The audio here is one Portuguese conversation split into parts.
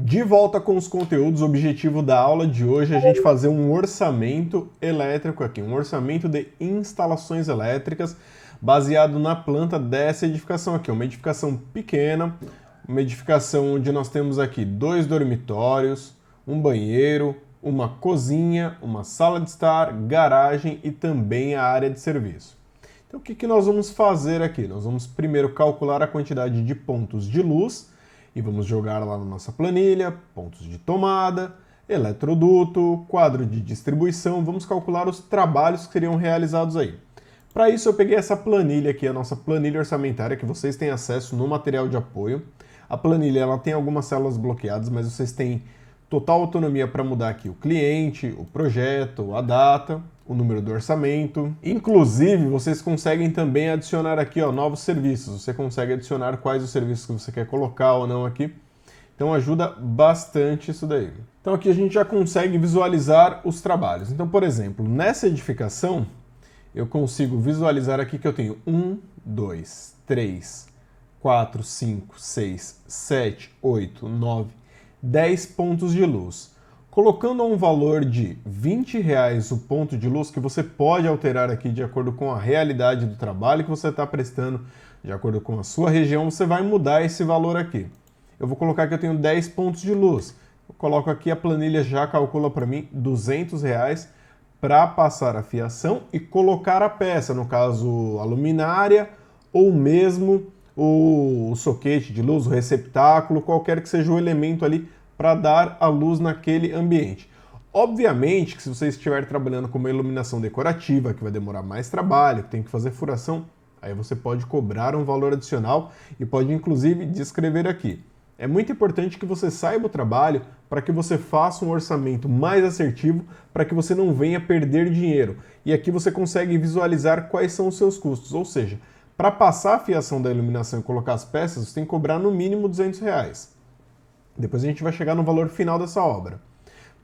De volta com os conteúdos, o objetivo da aula de hoje é a gente fazer um orçamento elétrico aqui, um orçamento de instalações elétricas baseado na planta dessa edificação aqui, uma edificação pequena, uma edificação onde nós temos aqui 2 dormitórios, um banheiro, uma cozinha, uma sala de estar, garagem e também a área de serviço. Então o que nós vamos fazer aqui? Nós vamos primeiro calcular a quantidade de pontos de luz e vamos jogar lá na nossa planilha, pontos de tomada, eletroduto, quadro de distribuição, vamos calcular os trabalhos que seriam realizados aí. Para isso eu peguei essa planilha aqui, a nossa planilha orçamentária, que vocês têm acesso no material de apoio. A planilha ela tem algumas células bloqueadas, mas vocês têm total autonomia para mudar aqui o cliente, o projeto, a data, o número do orçamento. Inclusive, vocês conseguem também adicionar aqui novos serviços. Você consegue adicionar quais os serviços que você quer colocar ou não aqui. Então ajuda bastante isso daí. Então aqui a gente já consegue visualizar os trabalhos. Então, por exemplo, nessa edificação, eu consigo visualizar aqui que eu tenho 1, 2, 3, 4, 5, 6, 7, 8, 9, 10 pontos de luz. Colocando a um valor de R$20 o ponto de luz, que você pode alterar aqui de acordo com a realidade do trabalho que você está prestando, de acordo com a sua região, você vai mudar esse valor aqui. Eu vou colocar que eu tenho 10 pontos de luz. Eu coloco aqui, a planilha já calcula para mim R$200 para passar a fiação e colocar a peça, no caso a luminária ou mesmo o soquete de luz, o receptáculo, qualquer que seja o elemento ali para dar a luz naquele ambiente. Obviamente que se você estiver trabalhando com uma iluminação decorativa, que vai demorar mais trabalho, que tem que fazer furação, aí você pode cobrar um valor adicional e pode inclusive descrever aqui. É muito importante que você saiba o trabalho para que você faça um orçamento mais assertivo, para que você não venha perder dinheiro. E aqui você consegue visualizar quais são os seus custos, ou seja, para passar a fiação da iluminação e colocar as peças, você tem que cobrar no mínimo R$200. Depois a gente vai chegar no valor final dessa obra.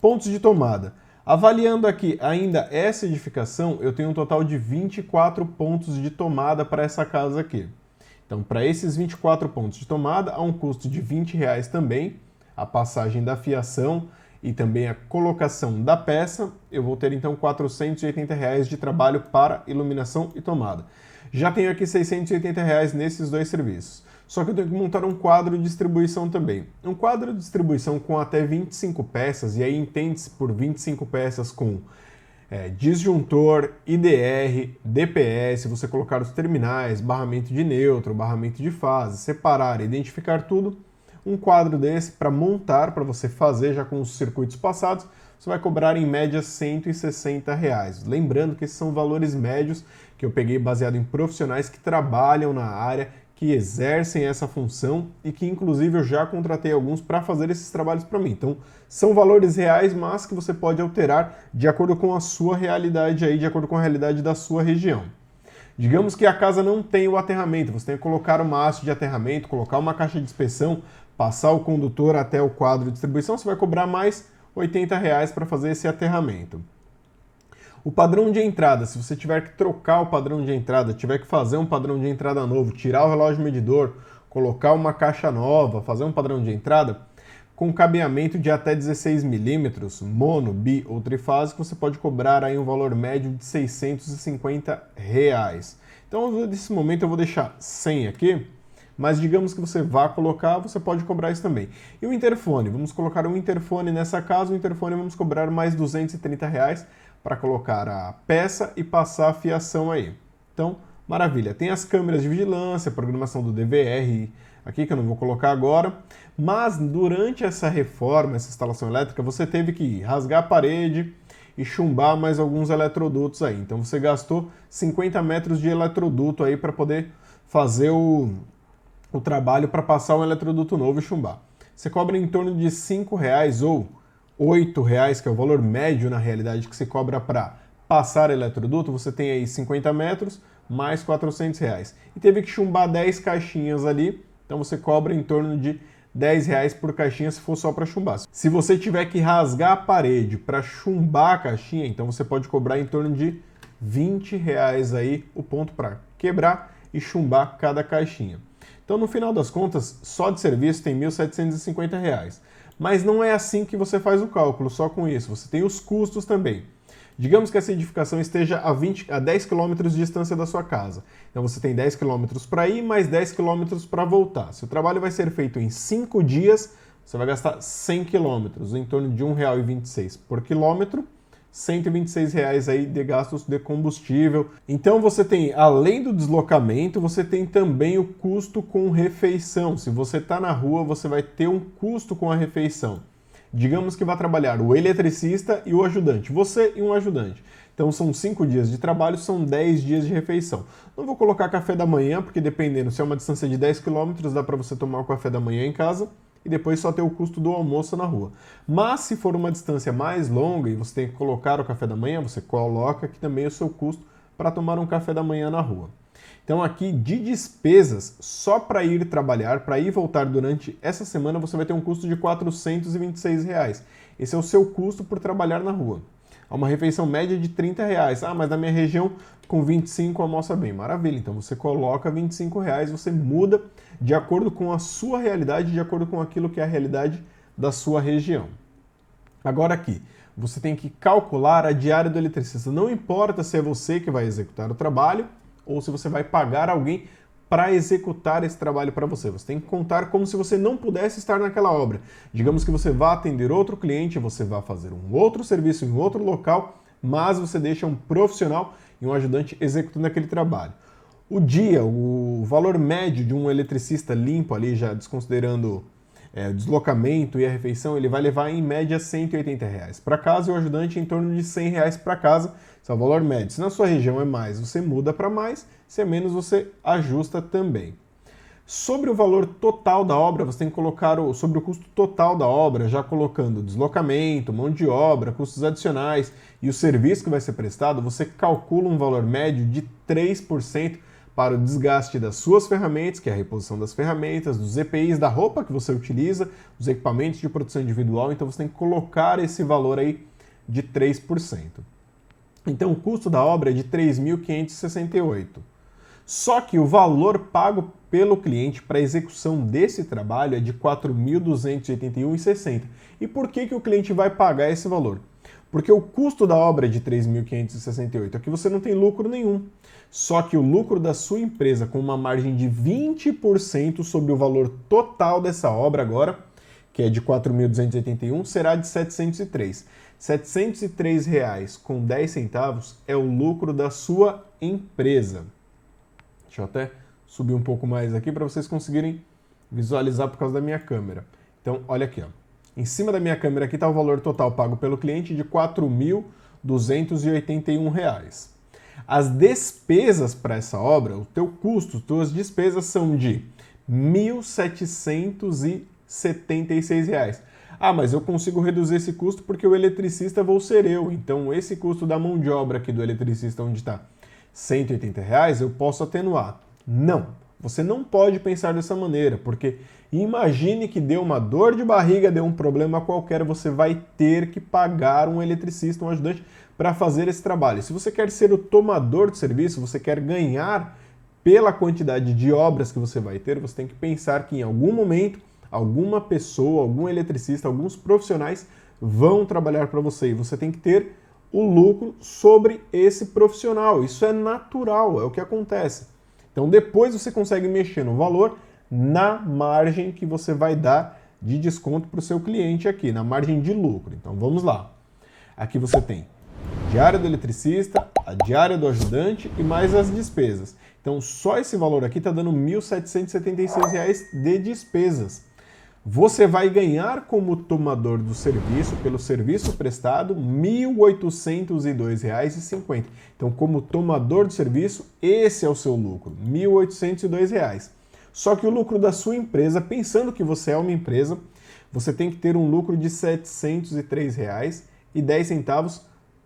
Pontos de tomada. Avaliando aqui ainda essa edificação, eu tenho um total de 24 pontos de tomada para essa casa aqui. Então, para esses 24 pontos de tomada, há um custo de R$20 também, a passagem da fiação e também a colocação da peça. Eu vou ter então R$480 de trabalho para iluminação e tomada. Já tenho aqui R$680 nesses dois serviços. Só que eu tenho que montar um quadro de distribuição também. Um quadro de distribuição com até 25 peças, e aí entende-se por 25 peças com disjuntor, IDR, DPS, você colocar os terminais, barramento de neutro, barramento de fase, separar, identificar tudo. Um quadro desse para montar, para você fazer já com os circuitos passados, você vai cobrar em média R$160. Lembrando que esses são valores médios que eu peguei baseado em profissionais que trabalham na área, que exercem essa função e que inclusive eu já contratei alguns para fazer esses trabalhos para mim. Então, são valores reais, mas que você pode alterar de acordo com a sua realidade aí, de acordo com a realidade da sua região. Digamos que a casa não tem o aterramento, você tem que colocar uma haste de aterramento, colocar uma caixa de inspeção, passar o condutor até o quadro de distribuição, você vai cobrar mais R$80 para fazer esse aterramento. O padrão de entrada, se você tiver que trocar o padrão de entrada, tiver que fazer um padrão de entrada novo, tirar o relógio medidor, colocar uma caixa nova, fazer um padrão de entrada, com cabeamento de até 16 milímetros, mono, bi ou trifásico, você pode cobrar aí um valor médio de R$650. Então, nesse momento eu vou deixar 100 aqui, mas digamos que você vá colocar, você pode cobrar isso também. E o interfone, vamos colocar um interfone nessa casa, o interfone vamos cobrar mais R$230 para colocar a peça e passar a fiação aí. Então, maravilha. Tem as câmeras de vigilância, programação do DVR aqui, que eu não vou colocar agora, mas durante essa reforma, essa instalação elétrica, você teve que rasgar a parede e chumbar mais alguns eletrodutos aí. Então você gastou 50 metros de eletroduto aí para poder fazer o trabalho para passar um eletroduto novo e chumbar. Você cobra em torno de R$5 ou R$8, que é o valor médio na realidade que se cobra para passar eletroduto. Você tem aí 50 metros mais R$400. E teve que chumbar 10 caixinhas ali, então você cobra em torno de R$10 por caixinha se for só para chumbar. Se você tiver que rasgar a parede para chumbar a caixinha, então você pode cobrar em torno de R$20 aí o ponto para quebrar e chumbar cada caixinha. Então, no final das contas, só de serviço tem R$1.750. Mas não é assim que você faz o cálculo, só com isso. Você tem os custos também. Digamos que essa edificação esteja a 10 km de distância da sua casa. Então você tem 10 km para ir, mais 10 km para voltar. Se o trabalho vai ser feito em 5 dias, você vai gastar 100 km, em torno de R$ 1,26 por quilômetro, R$ 126 aí de gastos de combustível. Então você tem, além do deslocamento, você tem também o custo com refeição. Se você está na rua, você vai ter um custo com a refeição. Digamos que vai trabalhar o eletricista e o ajudante, você e um ajudante. Então são 5 dias de trabalho, são 10 dias de refeição. Não vou colocar café da manhã, porque dependendo, se é uma distância de 10 km, dá para você tomar o café da manhã em casa e depois só ter o custo do almoço na rua. Mas se for uma distância mais longa e você tem que colocar o café da manhã, você coloca aqui também o seu custo para tomar um café da manhã na rua. Então aqui de despesas, só para ir trabalhar, para ir e voltar durante essa semana, você vai ter um custo de R$ 426. Esse é o seu custo por trabalhar na rua. Há uma refeição média de R$ 30. Ah, mas na minha região com 25 almoça bem. Maravilha, então você coloca R$ 25, você muda de acordo com a sua realidade, de acordo com aquilo que é a realidade da sua região. Agora aqui, você tem que calcular a diária do eletricista. Não importa se é você que vai executar o trabalho, ou se você vai pagar alguém para executar esse trabalho para você. Você tem que contar como se você não pudesse estar naquela obra. Digamos que você vá atender outro cliente, você vá fazer um outro serviço em outro local, mas você deixa um profissional e um ajudante executando aquele trabalho. O dia, o valor médio de um eletricista limpo ali, já desconsiderando o deslocamento e a refeição, ele vai levar em média R$ 180 para casa e o ajudante em torno de R$ 100 para casa. Esse é o valor médio. Se na sua região é mais, você muda para mais. Se é menos, você ajusta também. Sobre o valor total da obra, você tem que colocar sobre o custo total da obra, já colocando deslocamento, mão de obra, custos adicionais e o serviço que vai ser prestado, você calcula um valor médio de 3% para o desgaste das suas ferramentas, que é a reposição das ferramentas, dos EPIs, da roupa que você utiliza, dos equipamentos de produção individual, então você tem que colocar esse valor aí de 3%. Então o custo da obra é de R$ 3.568. Só que o valor pago pelo cliente para a execução desse trabalho é de R$ 4.281,60. E por que o cliente vai pagar esse valor? Porque o custo da obra é de R$ 3.568, aqui você não tem lucro nenhum. Só que o lucro da sua empresa, com uma margem de 20% sobre o valor total dessa obra agora, que é de 4.281, será de 703. R$ 703,10 é o lucro da sua empresa. Deixa eu até subir um pouco mais aqui para vocês conseguirem visualizar por causa da minha câmera. Então, olha aqui, ó. Em cima da minha câmera aqui está o valor total pago pelo cliente de R$ 4.281. As despesas para essa obra, o teu custo, tuas despesas são de R$ 1.776. Ah, mas eu consigo reduzir esse custo porque o eletricista vou ser eu. Então, esse custo da mão de obra aqui do eletricista, onde está R$ 180, eu posso atenuar. Não, você não pode pensar dessa maneira, porque imagine que deu uma dor de barriga, deu um problema qualquer, você vai ter que pagar um eletricista, um ajudante, para fazer esse trabalho. Se você quer ser o tomador de serviço, você quer ganhar pela quantidade de obras que você vai ter, você tem que pensar que em algum momento, alguma pessoa, algum eletricista, alguns profissionais vão trabalhar para você e você tem que ter o lucro sobre esse profissional. Isso é natural, é o que acontece. Então depois você consegue mexer no valor na margem que você vai dar de desconto para o seu cliente aqui, na margem de lucro. Então vamos lá. Aqui você tem a diária do eletricista, a diária do ajudante e mais as despesas. Então só esse valor aqui está dando R$ 1.776 de despesas. Você vai ganhar como tomador do serviço, pelo serviço prestado, R$ 1.802,50. Então, como tomador do serviço, esse é o seu lucro, R$ 1.802. Só que o lucro da sua empresa, pensando que você é uma empresa, você tem que ter um lucro de R$ 703,10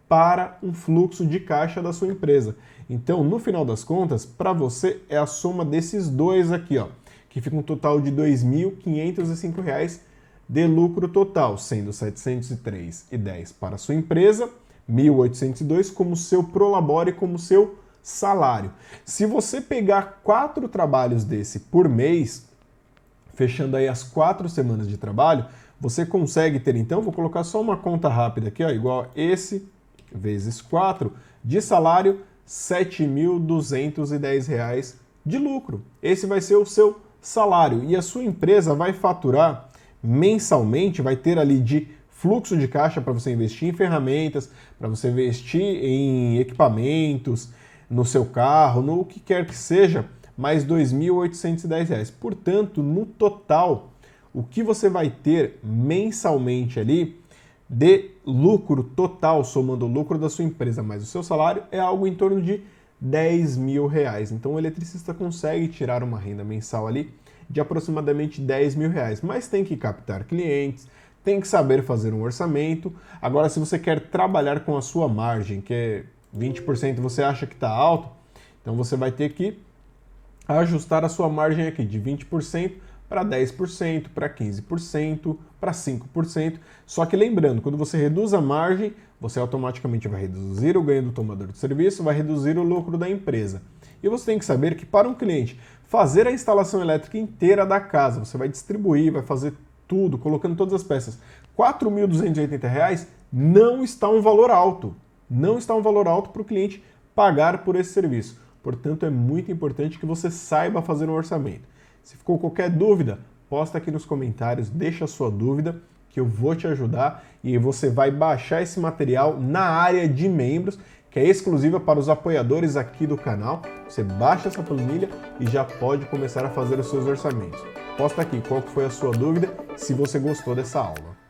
para um fluxo de caixa da sua empresa. Então, no final das contas, para você é a soma desses dois aqui, ó, que fica um total de R$ 2.505 de lucro total, sendo R$ 703,10 para a sua empresa, R$ 1.802 como seu prolabore, como seu salário. Se você pegar 4 trabalhos desse por mês, fechando aí as 4 semanas de trabalho, você consegue ter, então, vou colocar só uma conta rápida aqui, ó, igual a esse vezes 4, de salário, R$ 7.210 de lucro. Esse vai ser o seu salário e a sua empresa vai faturar mensalmente, vai ter ali de fluxo de caixa para você investir em ferramentas, para você investir em equipamentos, no seu carro, no que quer que seja, mais R$ 2.810. Portanto, no total, o que você vai ter mensalmente ali de lucro total, somando o lucro da sua empresa mais o seu salário, é algo em torno de R$ 10.000. Então o eletricista consegue tirar uma renda mensal ali de aproximadamente R$ 10.000, mas tem que captar clientes, tem que saber fazer um orçamento. Agora, se você quer trabalhar com a sua margem, que é 20%, você acha que está alto, então você vai ter que ajustar a sua margem aqui de 20% para 10%, para 15%, para 5%. Só que lembrando, quando você reduz a margem, você automaticamente vai reduzir o ganho do tomador de serviço, vai reduzir o lucro da empresa. E você tem que saber que para um cliente fazer a instalação elétrica inteira da casa, você vai distribuir, vai fazer tudo, colocando todas as peças, R$ 4.280 não está um valor alto. Não está um valor alto para o cliente pagar por esse serviço. Portanto, é muito importante que você saiba fazer um orçamento. Se ficou qualquer dúvida, posta aqui nos comentários, deixa a sua dúvida, que eu vou te ajudar e você vai baixar esse material na área de membros, que é exclusiva para os apoiadores aqui do canal. Você baixa essa planilha e já pode começar a fazer os seus orçamentos. Posta aqui qual foi a sua dúvida, se você gostou dessa aula.